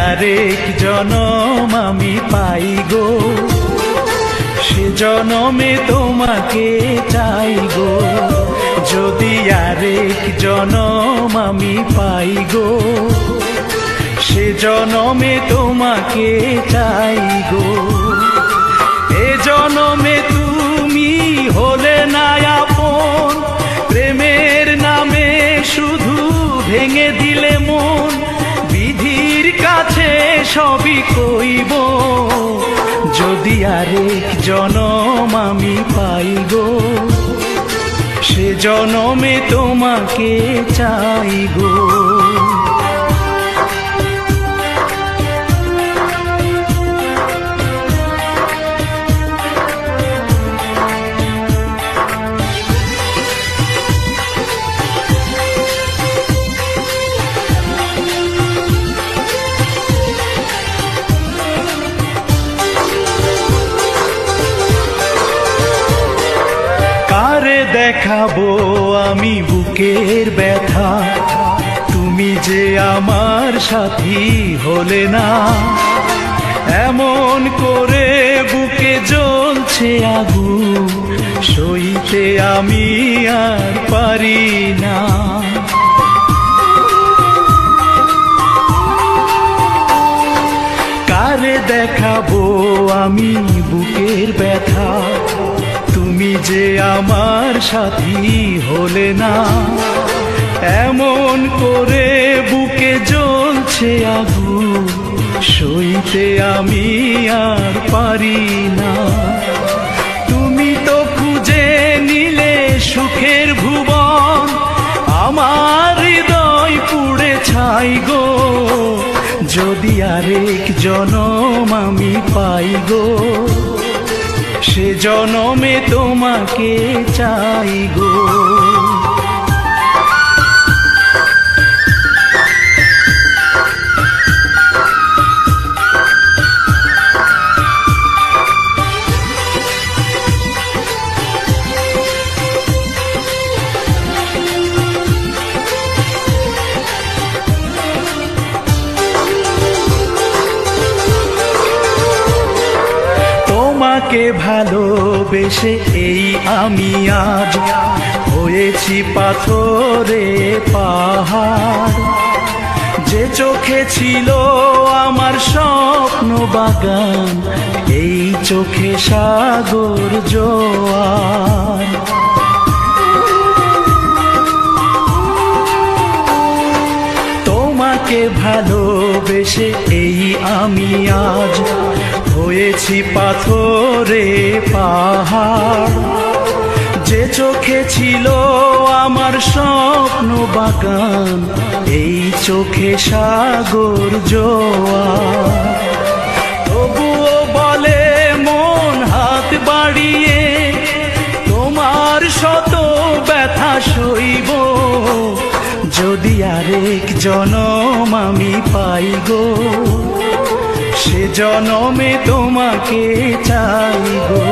আরেক জনম আমি পাই গো, সে জনমে তোমাকে চাই গো। যদি আরেক জনম আমি পাই গো, সে জনমে তোমাকে চাই গো। এ জনমে তুমি হলে না আপন, প্রেমের নামে শুধু ভেঙে দিলে মন। বিধির কাছে সবই কইব, যদি আরেক জনম আমি পাই গো, সে জনমে তোমাকে চাই গো। কারে দেখাবো আমি বুকের ব্যথা, তুমি যে আমার সাথী হলে না। এমন করে বুকে জ্বলছে আগুন, সইতে আমি আর পারি না। কারে দেখাবো আমি বুকের ব্যথা, তুমি যে আমার সাথী হলে না। এমন করে বুকে জ্বলছে আগুন, সইতে আমি আর পারি না। তুমি তো খুঁজে নিলে সুখের ভুবন, আমার হৃদয় পুড়ে ছাই গো। যদি আরেক জনম আমি পাই গো, সে জনমে তোমাকে চাই গো। তোমাকে ভালোবেসে এই আমি আজ হয়েছি পাথরে পাহাড়। যে চোখে ছিল আমার স্বপ্ন বাগান, এই চোখে সাগর জোয়ার। তোমাকে ভালোবেসে এই আমি আজ হয়েছি পাথরে পাহাড়। যে চোখে ছিল আমার স্বপ্ন বাগান, এই চোখে সাগর জোয়ার। তবুও বলে মন হাত বাড়িয়ে, তোমার শত ব্যথা সইব। যদি আরেক জনম আমি পাই গো, সে জনমে তোমাকে চাই গো।